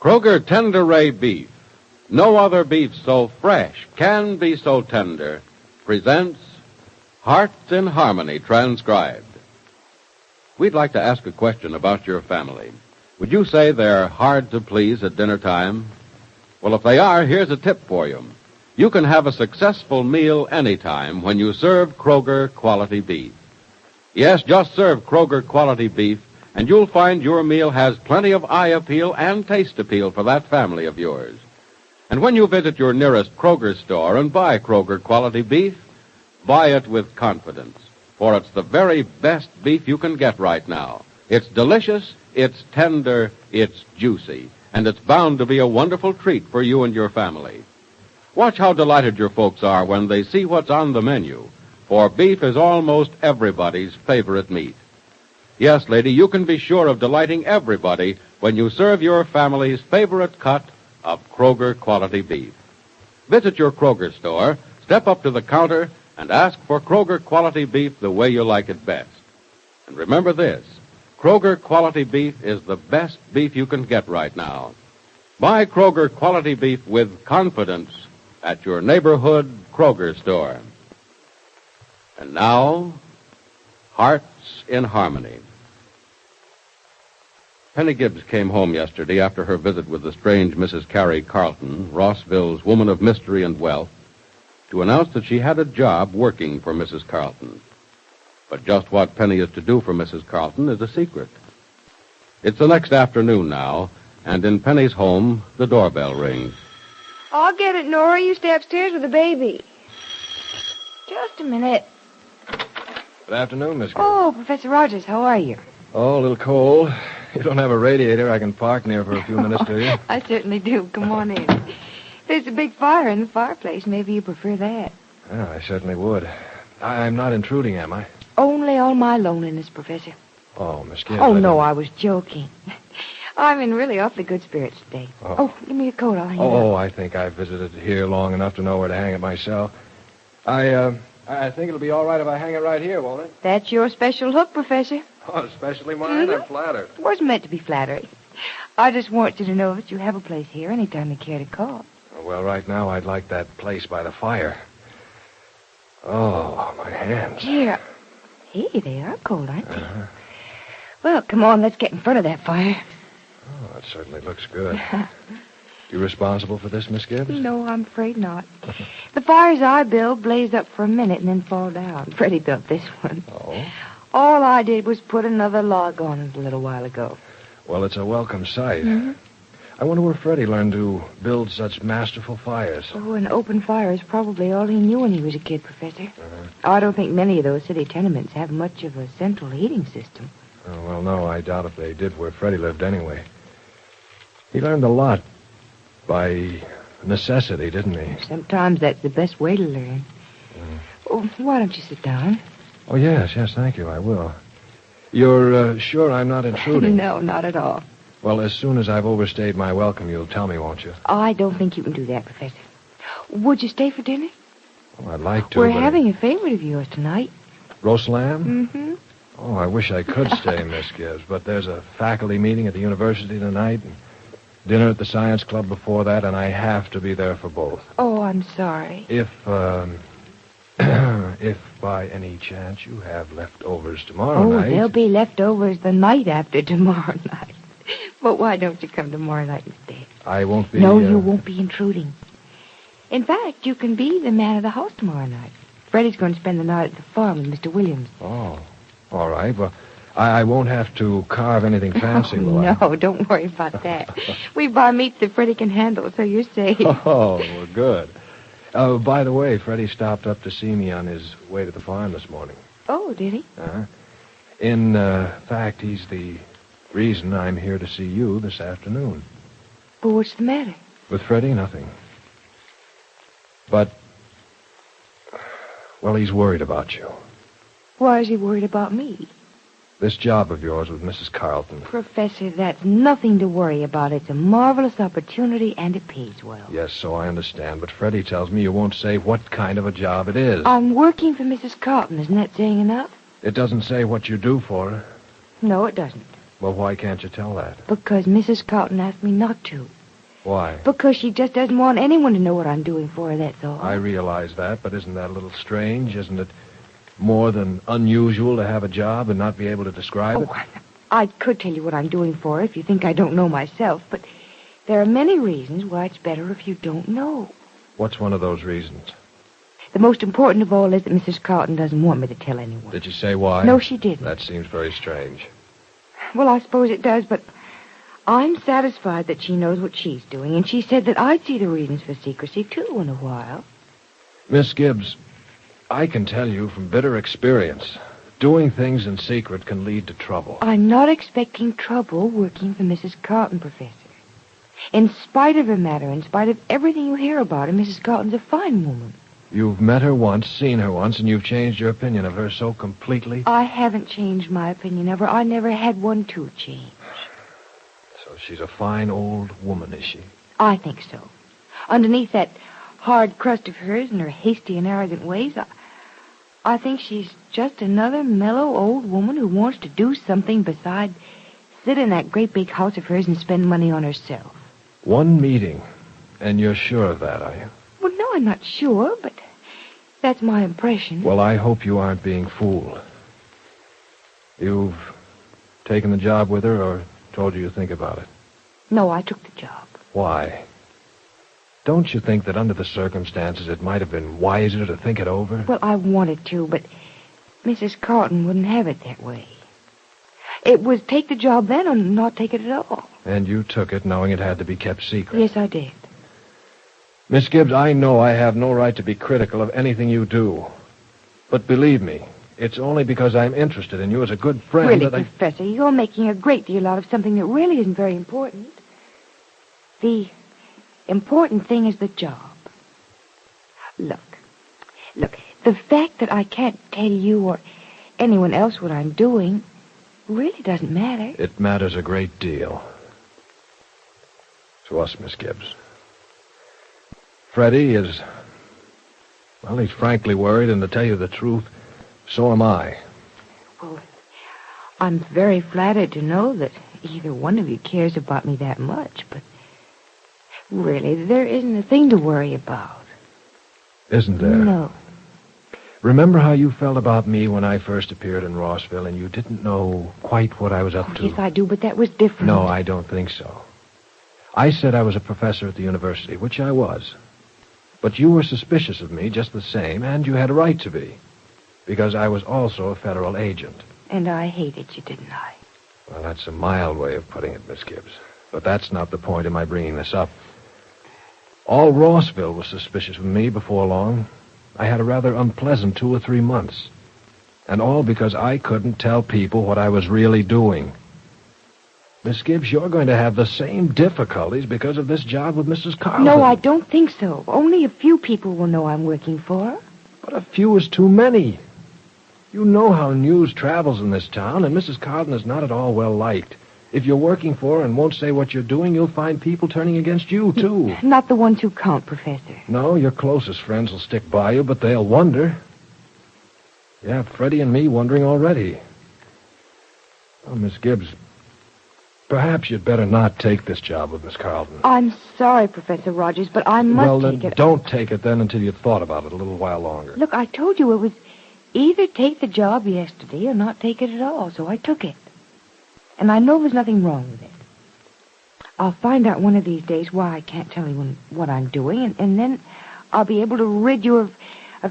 Kroger Tender Ray Beef, no other beef so fresh can be so tender, presents Hearts in Harmony, transcribed. We'd like to ask a question about your family. Would you say they're hard to please at dinner time? Well, if they are, here's a tip for you. You can have a successful meal anytime when you serve Kroger quality beef. Yes, just serve Kroger quality beef, and you'll find your meal has plenty of eye appeal and taste appeal for that family of yours. And when you visit your nearest Kroger store and buy Kroger quality beef, buy it with confidence, for it's the very best beef you can get right now. It's delicious, it's tender, it's juicy, and it's bound to be a wonderful treat for you and your family. Watch how delighted your folks are when they see what's on the menu, for beef is almost everybody's favorite meat. Yes, lady, you can be sure of delighting everybody when you serve your family's favorite cut of Kroger quality beef. Visit your Kroger store, step up to the counter, and ask for Kroger quality beef the way you like it best. And remember this, Kroger quality beef is the best beef you can get right now. Buy Kroger quality beef with confidence at your neighborhood Kroger store. And now, Hearts in Harmony. Penny Gibbs came home yesterday after her visit with the strange Mrs. Carrie Carlton, Rossville's woman of mystery and wealth, to announce that she had a job working for Mrs. Carlton. But just what Penny is to do for Mrs. Carlton is a secret. It's the next afternoon now, and in Penny's home, the doorbell rings. I'll get it, Nora. You stay upstairs with the baby. Just a minute. Good afternoon, Miss Gibbs. Oh, Professor Rogers, how are you? Oh, a little cold. You don't have a radiator I can park near for a few minutes, do you? I certainly do. Come on in. There's a big fire in the fireplace. Maybe you prefer that. Yeah, I certainly would. I'm not intruding, am I? Only all my loneliness, Professor. Oh, Miss Gibbs. Oh, no, I was joking. I'm in really awfully good spirits today. Oh, give me your coat. I'll hang it up. I think I've visited here long enough to know where to hang it myself. I think it'll be all right if I hang it right here, won't it? That's your special hook, Professor. Oh, especially mine. I'm flattered. It wasn't meant to be flattery. I just want you to know that you have a place here anytime you care to call. Well, right now I'd like that place by the fire. Oh, my hands. Here. Hey, they are cold, aren't they? Well, come on, let's get in front of that fire. Oh, it certainly looks good. You responsible for this, Miss Gibbs? No, I'm afraid not. The fires I build blaze up for a minute and then fall down. Freddie built this one. Oh? All I did was put another log on it a little while ago. Well, it's a welcome sight. Mm-hmm. I wonder where Freddie learned to build such masterful fires. Oh, an open fire is probably all he knew when he was a kid, Professor. I don't think many of those city tenements have much of a central heating system. Oh, well, no, I doubt if they did where Freddie lived anyway. He learned a lot by necessity, didn't he? Sometimes that's the best way to learn. Oh, why don't you sit down? Oh, yes, thank you, I will. You're sure I'm not intruding? No, not at all. Well, as soon as I've overstayed my welcome, you'll tell me, won't you? I don't think you can do that, Professor. Would you stay for dinner? Oh, I'd like to, We're having a favorite of yours tonight. Roast lamb? Mm-hmm. Oh, I wish I could stay, Miss Gibbs, but there's a faculty meeting at the university tonight, and dinner at the science club before that, and I have to be there for both. Oh, I'm sorry. If by any chance you have leftovers tomorrow night... Oh, there'll be leftovers the night after tomorrow night. But why don't you come tomorrow night instead? I won't be... No, you won't be intruding. In fact, you can be the man of the house tomorrow night. Freddie's going to spend the night at the farm with Mr. Williams. Oh, all right. Well, I won't have to carve anything fancy, will I? No, don't worry about that. We buy meat that Freddie can handle, so you're safe. Oh, well, good. By the way, Freddie stopped up to see me on his way to the farm this morning. Oh, did he? In fact, he's the reason I'm here to see you this afternoon. But what's the matter? With Freddie, nothing. But, well, he's worried about you. Why is he worried about me? This job of yours with Mrs. Carlton. Professor, that's nothing to worry about. It's a marvelous opportunity, and it pays well. Yes, so I understand. But Freddie tells me you won't say what kind of a job it is. I'm working for Mrs. Carlton. Isn't that saying enough? It doesn't say what you do for her. No, it doesn't. Well, why can't you tell that? Because Mrs. Carlton asked me not to. Why? Because she just doesn't want anyone to know what I'm doing for her, that's all. I realize that, but isn't that a little strange? Isn't it more than unusual to have a job and not be able to describe it? I could tell you what I'm doing for her if you think I don't know myself, but there are many reasons why it's better if you don't know. What's one of those reasons? The most important of all is that Mrs. Carlton doesn't want me to tell anyone. Did you say why? No, she didn't. That seems very strange. Well, I suppose it does, but I'm satisfied that she knows what she's doing, and she said that I'd see the reasons for secrecy, too, in a while. Miss Gibbs, I can tell you from bitter experience, doing things in secret can lead to trouble. I'm not expecting trouble working for Mrs. Carlton, Professor. In spite of her manner, in spite of everything you hear about her, Mrs. Carlton's a fine woman. You've met her once, seen her once, and you've changed your opinion of her so completely? I haven't changed my opinion of her. I never had one to change. So she's a fine old woman, is she? I think so. Underneath that hard crust of hers and her hasty and arrogant ways, I think she's just another mellow old woman who wants to do something besides sit in that great big house of hers and spend money on herself. One meeting, and you're sure of that, are you? Well, no, I'm not sure, but that's my impression. Well, I hope you aren't being fooled. You've taken the job with her or told you to think about it? No, I took the job. Why? Don't you think that under the circumstances it might have been wiser to think it over? Well, I wanted to, but Mrs. Carlton wouldn't have it that way. It was take the job then or not take it at all. And you took it knowing it had to be kept secret? Yes, I did. Miss Gibbs, I know I have no right to be critical of anything you do. But believe me, it's only because I'm interested in you as a good friend really, that Professor, you're making a great deal out of something that really isn't very important. The important thing is the job. Look, the fact that I can't tell you or anyone else what I'm doing really doesn't matter. It matters a great deal. To us, Miss Gibbs. Freddie is... Well, he's frankly worried, and to tell you the truth, so am I. Well, I'm very flattered to know that either one of you cares about me that much, but really, there isn't a thing to worry about. Isn't there? No. Remember how you felt about me when I first appeared in Rossville, and you didn't know quite what I was up to? Yes, I do, but that was different. No, I don't think so. I said I was a professor at the university, which I was. But you were suspicious of me just the same, and you had a right to be, because I was also a federal agent. And I hated you, didn't I? Well, that's a mild way of putting it, Miss Gibbs. But that's not the point of my bringing this up. All Rossville was suspicious of me before long. I had a rather unpleasant 2 or 3 months. And all because I couldn't tell people what I was really doing. Miss Gibbs, you're going to have the same difficulties because of this job with Mrs. Carlton. No, I don't think so. Only a few people will know I'm working for her. But a few is too many. You know how news travels in this town, and Mrs. Carlton is not at all well liked. If you're working for her and won't say what you're doing, you'll find people turning against you, too. Not the ones who count, Professor. No, your closest friends will stick by you, but they'll wonder. You have Freddie and me wondering already. Oh, Miss Gibbs, perhaps you'd better not take this job with Miss Carlton. I'm sorry, Professor Rogers, but I must well, take then it. Don't take it then until you've thought about it a little while longer. Look, I told you it was either take the job yesterday or not take it at all, so I took it. And I know there's nothing wrong with it. I'll find out one of these days why I can't tell you what I'm doing, and then I'll be able to rid you of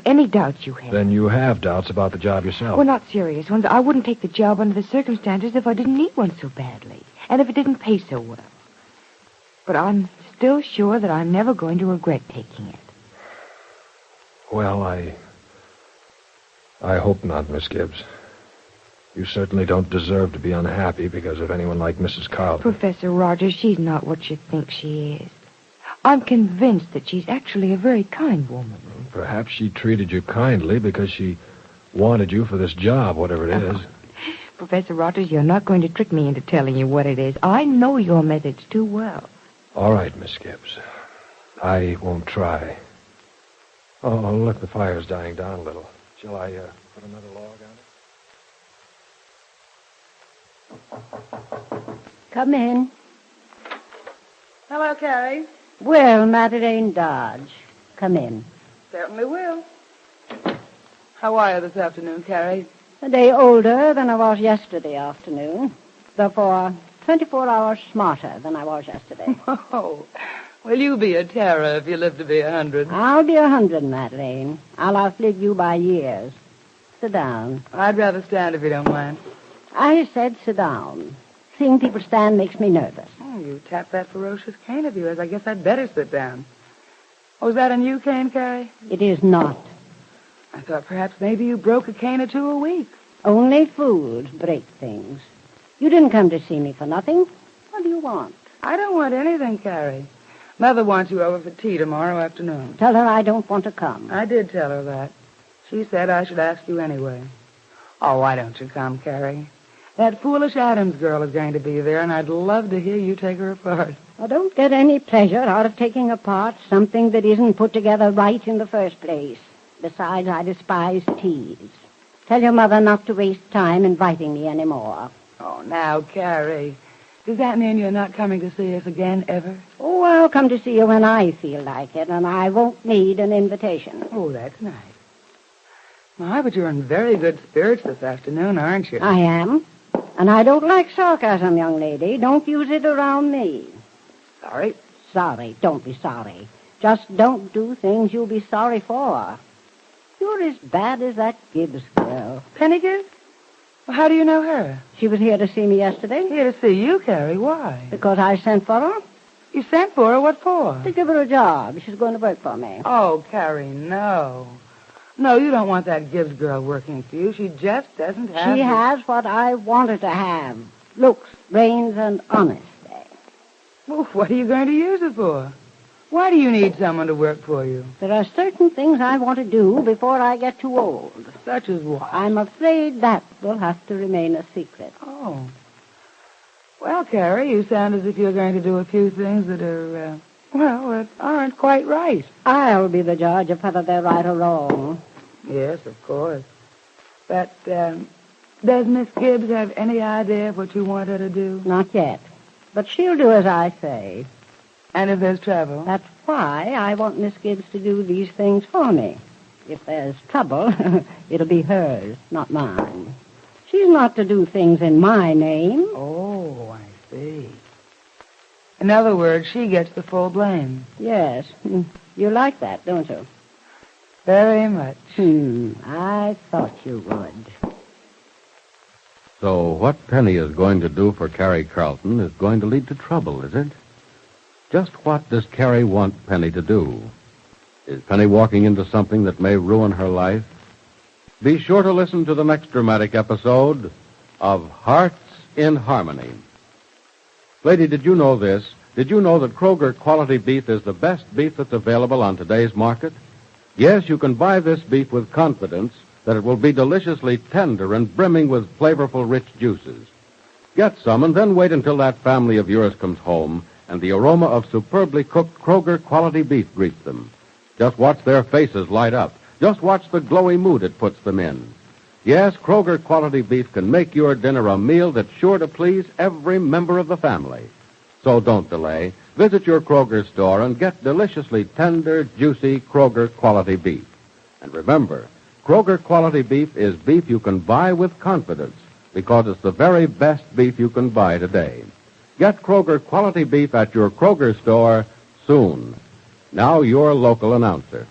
any doubts you have. Then you have doubts about the job yourself. Well, not serious ones. I wouldn't take the job under the circumstances if I didn't need one so badly, and if it didn't pay so well. But I'm still sure that I'm never going to regret taking it. Well, I hope not, Miss Gibbs. You certainly don't deserve to be unhappy because of anyone like Mrs. Carlton. Professor Rogers, she's not what you think she is. I'm convinced that she's actually a very kind woman. Perhaps she treated you kindly because she wanted you for this job, whatever it is. Professor Rogers, you're not going to trick me into telling you what it is. I know your methods too well. All right, Miss Gibbs. I won't try. Oh, look, the fire's dying down a little. Shall I put another log on it? Come in. Hello, Carrie. Well, Madeline Dodge, come in. Certainly will. How are you this afternoon, Carrie? A day older than I was yesterday afternoon. Therefore, 24 hours smarter than I was yesterday. Oh, will you be a terror if you live to be 100? I'll be 100, Madeline. I'll outlive you by years. Sit down. I'd rather stand if you don't mind. I said sit down. Seeing people stand makes me nervous. Oh, you tapped that ferocious cane of yours. I guess I'd better sit down. Oh, is that a new cane, Carrie? It is not. I thought perhaps maybe you broke a cane or two a week. Only fools break things. You didn't come to see me for nothing. What do you want? I don't want anything, Carrie. Mother wants you over for tea tomorrow afternoon. Tell her I don't want to come. I did tell her that. She said I should ask you anyway. Oh, why don't you come, Carrie? That foolish Adams girl is going to be there, and I'd love to hear you take her apart. I don't get any pleasure out of taking apart something that isn't put together right in the first place. Besides, I despise teas. Tell your mother not to waste time inviting me anymore. Oh, now, Carrie, does that mean you're not coming to see us again, ever? Oh, I'll come to see you when I feel like it, and I won't need an invitation. Oh, that's nice. My, but you're in very good spirits this afternoon, aren't you? I am. And I don't like sarcasm, young lady. Don't use it around me. Sorry. Sorry. Don't be sorry. Just don't do things you'll be sorry for. You're as bad as that Gibbs girl. Penny Gibbs? Well, how do you know her? She was here to see me yesterday. Here to see you, Carrie. Why? Because I sent for her. You sent for her? What for? To give her a job. She's going to work for me. Oh, Carrie, no. No, you don't want that Gibbs girl working for you. She just doesn't have... She has what I want her to have. Looks, brains, and honesty. Well, what are you going to use her for? Why do you need someone to work for you? There are certain things I want to do before I get too old. Such as what? I'm afraid that will have to remain a secret. Oh. Well, Carrie, you sound as if you're going to do a few things that are, that aren't quite right. I'll be the judge of whether they're right or wrong. Yes, of course. But, does Miss Gibbs have any idea of what you want her to do? Not yet. But she'll do as I say. And if there's trouble? That's why I want Miss Gibbs to do these things for me. If there's trouble, it'll be hers, not mine. She's not to do things in my name. Oh, I see. In other words, she gets the full blame. Yes. You like that, don't you? Very much. I thought you would. So what Penny is going to do for Carrie Carlton is going to lead to trouble, is it? Just what does Carrie want Penny to do? Is Penny walking into something that may ruin her life? Be sure to listen to the next dramatic episode of Hearts in Harmony. Lady, did you know this? Did you know that Kroger quality beef is the best beef that's available on today's market? Yes, you can buy this beef with confidence that it will be deliciously tender and brimming with flavorful, rich juices. Get some and then wait until that family of yours comes home and the aroma of superbly cooked Kroger quality beef greets them. Just watch their faces light up. Just watch the glowy mood it puts them in. Yes, Kroger quality beef can make your dinner a meal that's sure to please every member of the family. So don't delay. Visit your Kroger store and get deliciously tender, juicy Kroger quality beef. And remember, Kroger quality beef is beef you can buy with confidence because it's the very best beef you can buy today. Get Kroger quality beef at your Kroger store soon. Now your local announcer.